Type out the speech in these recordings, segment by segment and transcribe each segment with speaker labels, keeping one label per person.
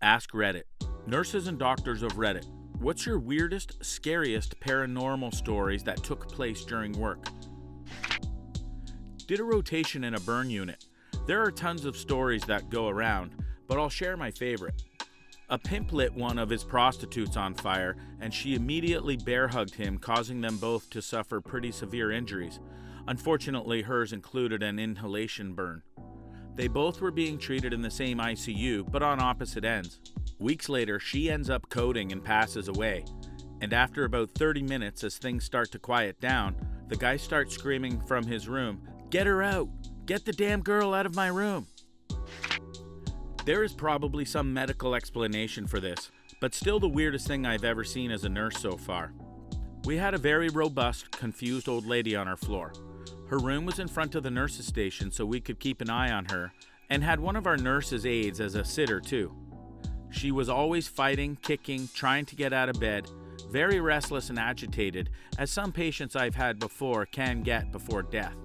Speaker 1: AskReddit. Nurses and doctors of Reddit. What's your weirdest, scariest paranormal stories that took place during work? Did a rotation in a burn unit. There are tons of stories that go around, but I'll share my favorite. A pimp lit one of his prostitutes on fire, and she immediately bear hugged him, causing them both to suffer pretty severe injuries. Unfortunately, hers included an inhalation burn. They both were being treated in the same ICU, but on opposite ends. Weeks later, she ends up coding and passes away. And after about 30 minutes, as things start to quiet down, the guy starts screaming from his room, "Get her out! Get the damn girl out of my room!" There is probably some medical explanation for this, but still the weirdest thing I've ever seen as a nurse so far. We had a very robust, confused old lady on our floor. Her room was in front of the nurse's station so we could keep an eye on her, and had one of our nurse's aides as a sitter too. She was always fighting, kicking, trying to get out of bed, very restless and agitated, as some patients I've had before can get before death.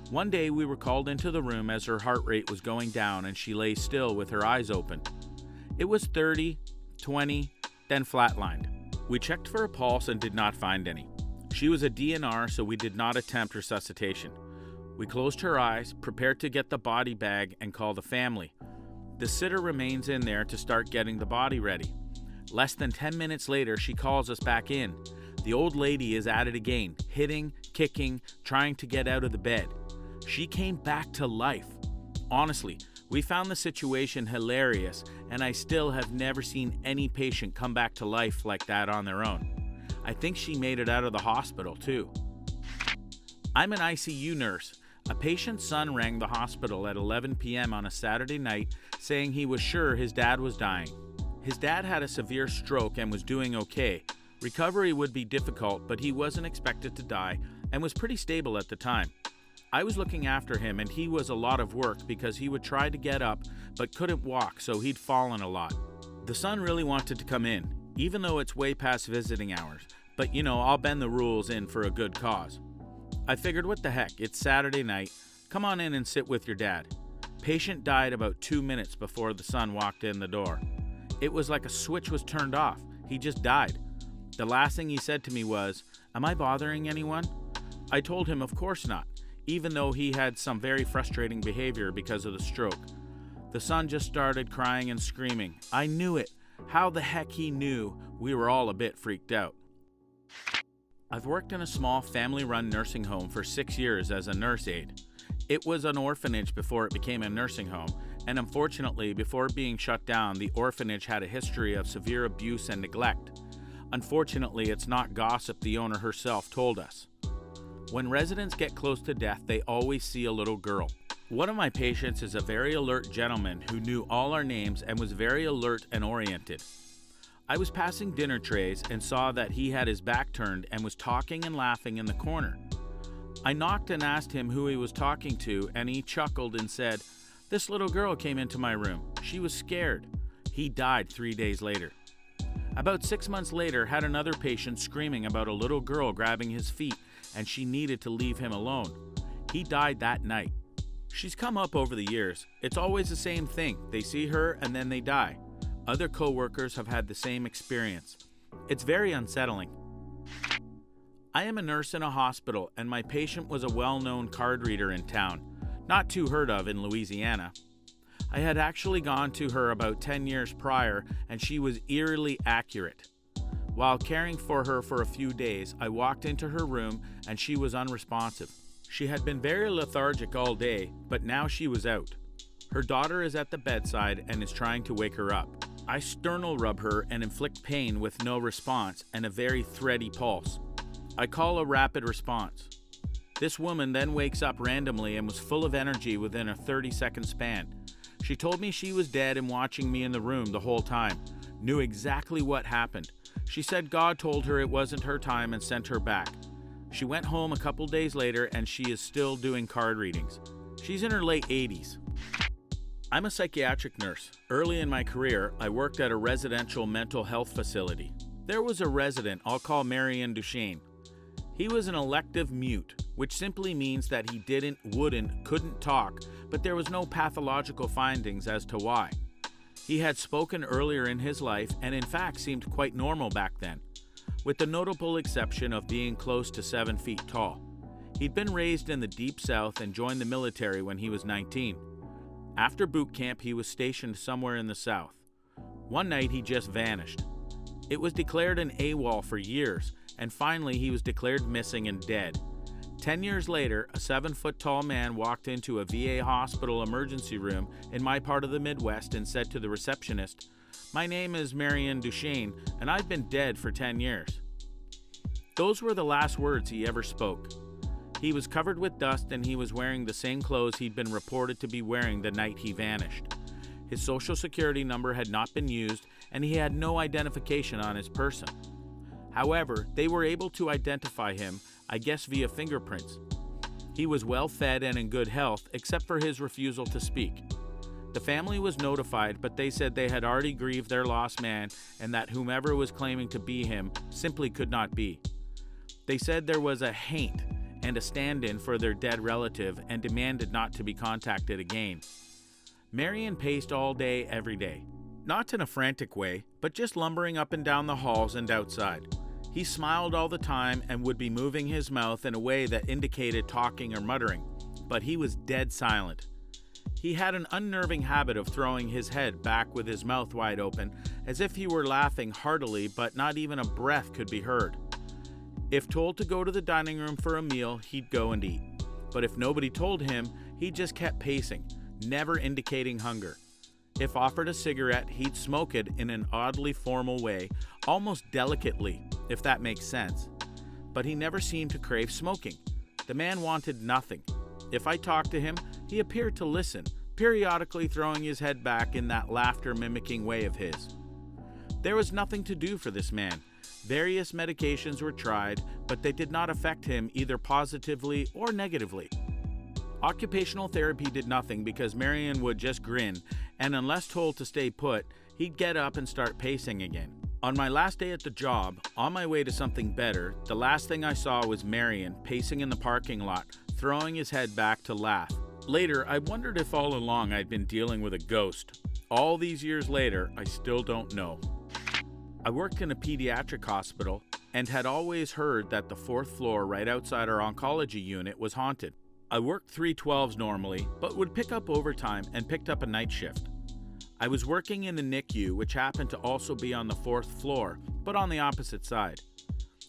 Speaker 1: One day we were called into the room as her heart rate was going down and she lay still with her eyes open. It was 30, 20, then flatlined. We checked for a pulse and did not find any. She was a DNR, so we did not attempt resuscitation. We closed her eyes, prepared to get the body bag and call the family. The sitter remains in there to start getting the body ready. Less than 10 minutes later, she calls us back in. The old lady is at it again, hitting, kicking, trying to get out of the bed. She came back to life. Honestly, we found the situation hilarious, and I still have never seen any patient come back to life like that on their own. I think she made it out of the hospital too. I'm an ICU nurse. A patient's son rang the hospital at 11 p.m. on a Saturday night saying he was sure his dad was dying. His dad had a severe stroke and was doing okay. Recovery would be difficult, but he wasn't expected to die and was pretty stable at the time. I was looking after him, and he was a lot of work because he would try to get up but couldn't walk, so he'd fallen a lot. The son really wanted to come in, even though it's way past visiting hours, but I'll bend the rules in for a good cause. I figured, what the heck, it's Saturday night, come on in and sit with your dad. Patient died about 2 minutes before the son walked in the door. It was like a switch was turned off. He just died. The last thing he said to me was, "Am I bothering anyone?" I told him of course not, even though he had some very frustrating behavior because of the stroke. The son just started crying and screaming. I knew it. How the heck he knew? We were all a bit freaked out. I've worked in a small family-run nursing home for 6 years as a nurse aide. It was an orphanage before it became a nursing home, and unfortunately, before being shut down, the orphanage had a history of severe abuse and neglect. Unfortunately, it's not gossip the owner herself told us. When residents get close to death, they always see a little girl. One of my patients is a very alert gentleman who knew all our names and was very alert and oriented. I was passing dinner trays and saw that he had his back turned and was talking and laughing in the corner. I knocked and asked him who he was talking to, and he chuckled and said, "This little girl came into my room. She was scared." He died 3 days later. About 6 months later, had another patient screaming about a little girl grabbing his feet, and she needed to leave him alone. He died that night. She's come up over the years. It's always the same thing. They see her and then they die. Other co-workers have had the same experience. It's very unsettling. I am a nurse in a hospital, and my patient was a well-known card reader in town, not too heard of in Louisiana. I had actually gone to her about 10 years prior, and she was eerily accurate. While caring for her for a few days, I walked into her room and she was unresponsive. She had been very lethargic all day, but now she was out. Her daughter is at the bedside and is trying to wake her up. I sternal rub her and inflict pain with no response and a very thready pulse. I call a rapid response. This woman then wakes up randomly and was full of energy within a 30-second span. She told me she was dead and watching me in the room the whole time, knew exactly what happened. She said God told her it wasn't her time and sent her back. She went home a couple days later and she is still doing card readings. She's in her late 80s. I'm a psychiatric nurse. Early in my career, I worked at a residential mental health facility. There was a resident I'll call Marion Duchesne. He was an elective mute, which simply means that he couldn't talk, but there was no pathological findings as to why. He had spoken earlier in his life and in fact seemed quite normal back then, with the notable exception of being close to 7 feet tall. He'd been raised in the Deep South and joined the military when he was 19. After boot camp, he was stationed somewhere in the South. One night, he just vanished. It was declared an AWOL for years, and finally he was declared missing and dead. 10 years later, a 7-foot-tall man walked into a VA hospital emergency room in my part of the Midwest and said to the receptionist, "My name is Marion Duchesne, and I've been dead for 10 years." Those were the last words he ever spoke. He was covered with dust and he was wearing the same clothes he'd been reported to be wearing the night he vanished. His social security number had not been used and he had no identification on his person. However, they were able to identify him, I guess via fingerprints. He was well fed and in good health except for his refusal to speak. The family was notified, but they said they had already grieved their lost man and that whomever was claiming to be him simply could not be. They said there was a haint and a stand-in for their dead relative and demanded not to be contacted again. Marion paced all day, every day. Not in a frantic way, but just lumbering up and down the halls and outside. He smiled all the time and would be moving his mouth in a way that indicated talking or muttering, but he was dead silent. He had an unnerving habit of throwing his head back with his mouth wide open, as if he were laughing heartily, but not even a breath could be heard. If told to go to the dining room for a meal, he'd go and eat. But if nobody told him, he just kept pacing, never indicating hunger. If offered a cigarette, he'd smoke it in an oddly formal way, almost delicately, if that makes sense. But he never seemed to crave smoking. The man wanted nothing. If I talked to him, he appeared to listen, periodically throwing his head back in that laughter-mimicking way of his. There was nothing to do for this man. Various medications were tried, but they did not affect him either positively or negatively. Occupational therapy did nothing because Marion would just grin, and unless told to stay put, he'd get up and start pacing again. On my last day at the job, on my way to something better, the last thing I saw was Marion pacing in the parking lot, throwing his head back to laugh. Later, I wondered if all along I'd been dealing with a ghost. All these years later, I still don't know. I worked in a pediatric hospital and had always heard that the 4th floor right outside our oncology unit was haunted. I worked 312s normally, but would pick up overtime and picked up a night shift. I was working in the NICU, which happened to also be on the 4th floor, but on the opposite side.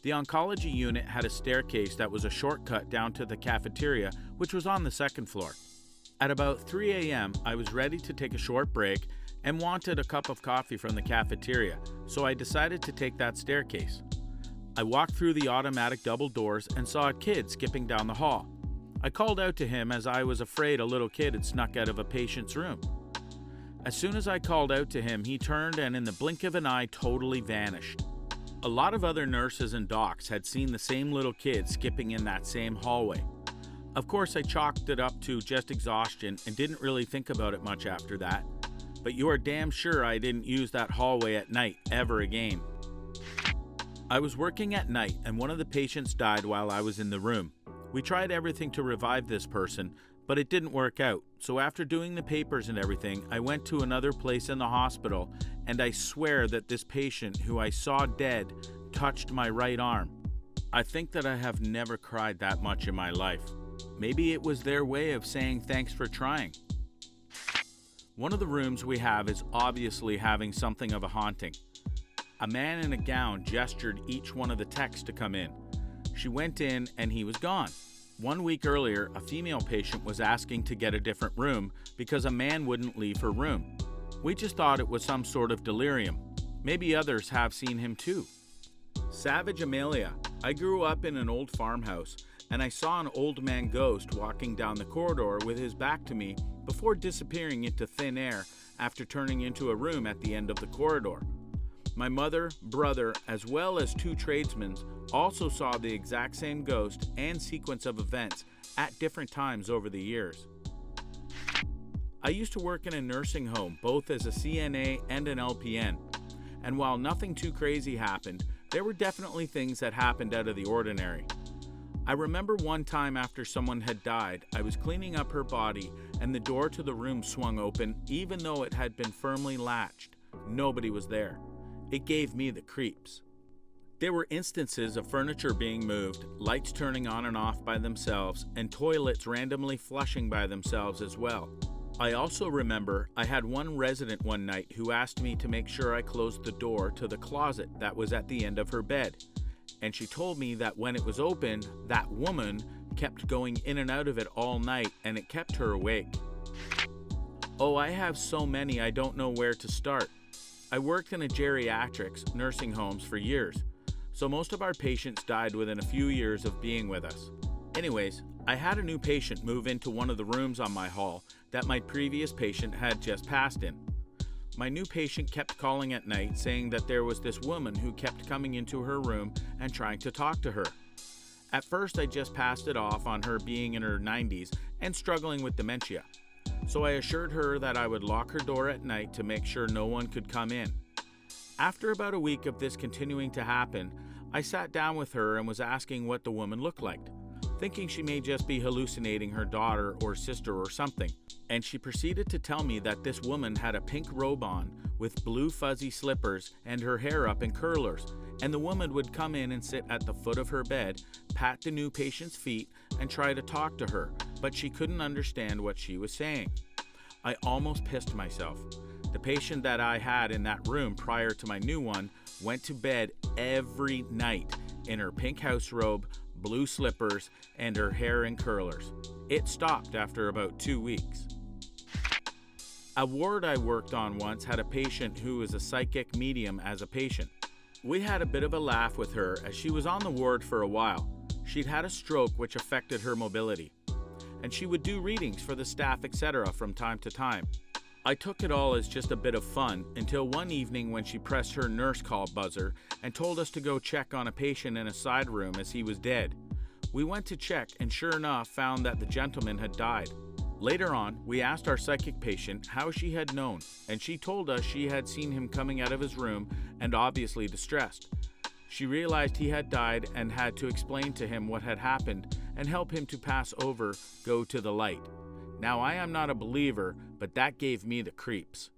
Speaker 1: The oncology unit had a staircase that was a shortcut down to the cafeteria, which was on the 2nd floor. At about 3 a.m., I was ready to take a short break and wanted a cup of coffee from the cafeteria, so I decided to take that staircase. I walked through the automatic double doors and saw a kid skipping down the hall. I called out to him as I was afraid a little kid had snuck out of a patient's room. As soon as I called out to him, he turned and in the blink of an eye totally vanished. A lot of other nurses and docs had seen the same little kid skipping in that same hallway. Of course, I chalked it up to just exhaustion and didn't really think about it much after that. But you are damn sure I didn't use that hallway at night ever again. I was working at night and one of the patients died while I was in the room. We tried everything to revive this person, but it didn't work out. So after doing the papers and everything, I went to another place in the hospital and I swear that this patient who I saw dead touched my right arm. I think that I have never cried that much in my life. Maybe it was their way of saying thanks for trying. One of the rooms we have is obviously having something of a haunting. A man in a gown gestured each one of the techs to come in. She went in and he was gone. 1 week earlier, a female patient was asking to get a different room because a man wouldn't leave her room. We just thought it was some sort of delirium. Maybe others have seen him too. Savage Amelia. I grew up in an old farmhouse and I saw an old man ghost walking down the corridor with his back to me before disappearing into thin air after turning into a room at the end of the corridor. My mother, brother, as well as 2 tradesmen also saw the exact same ghost and sequence of events at different times over the years. I used to work in a nursing home, both as a CNA and an LPN, and while nothing too crazy happened, there were definitely things that happened out of the ordinary. I remember one time after someone had died, I was cleaning up her body and the door to the room swung open even though it had been firmly latched. Nobody was there. It gave me the creeps. There were instances of furniture being moved, lights turning on and off by themselves, and toilets randomly flushing by themselves as well. I also remember I had one resident one night who asked me to make sure I closed the door to the closet that was at the end of her bed. And she told me that when it was open, that woman kept going in and out of it all night and it kept her awake. Oh, I have so many I don't know where to start. I worked in a geriatrics nursing homes for years, so most of our patients died within a few years of being with us. Anyways, I had a new patient move into one of the rooms on my hall that my previous patient had just passed in. My new patient kept calling at night saying that there was this woman who kept coming into her room and trying to talk to her. At first I just passed it off on her being in her 90s and struggling with dementia. So I assured her that I would lock her door at night to make sure no one could come in. After about a week of this continuing to happen, I sat down with her and was asking what the woman looked like, thinking she may just be hallucinating her daughter or sister or something. And she proceeded to tell me that this woman had a pink robe on with blue fuzzy slippers and her hair up in curlers, and the woman would come in and sit at the foot of her bed, pat the new patient's feet, and try to talk to her, but she couldn't understand what she was saying. I almost pissed myself. The patient that I had in that room prior to my new one went to bed every night in her pink house robe, blue slippers, and her hair in curlers. It stopped after about 2 weeks. A ward I worked on once had a patient who was a psychic medium as a patient. We had a bit of a laugh with her as she was on the ward for a while. She'd had a stroke which affected her mobility, and she would do readings for the staff, etc. from time to time. I took it all as just a bit of fun until one evening when she pressed her nurse call buzzer and told us to go check on a patient in a side room as he was dead. We went to check and sure enough found that the gentleman had died. Later on, we asked our psychic patient how she had known, and she told us she had seen him coming out of his room and obviously distressed. She realized he had died and had to explain to him what had happened and help him to pass over, go to the light. Now, I am not a believer, but that gave me the creeps.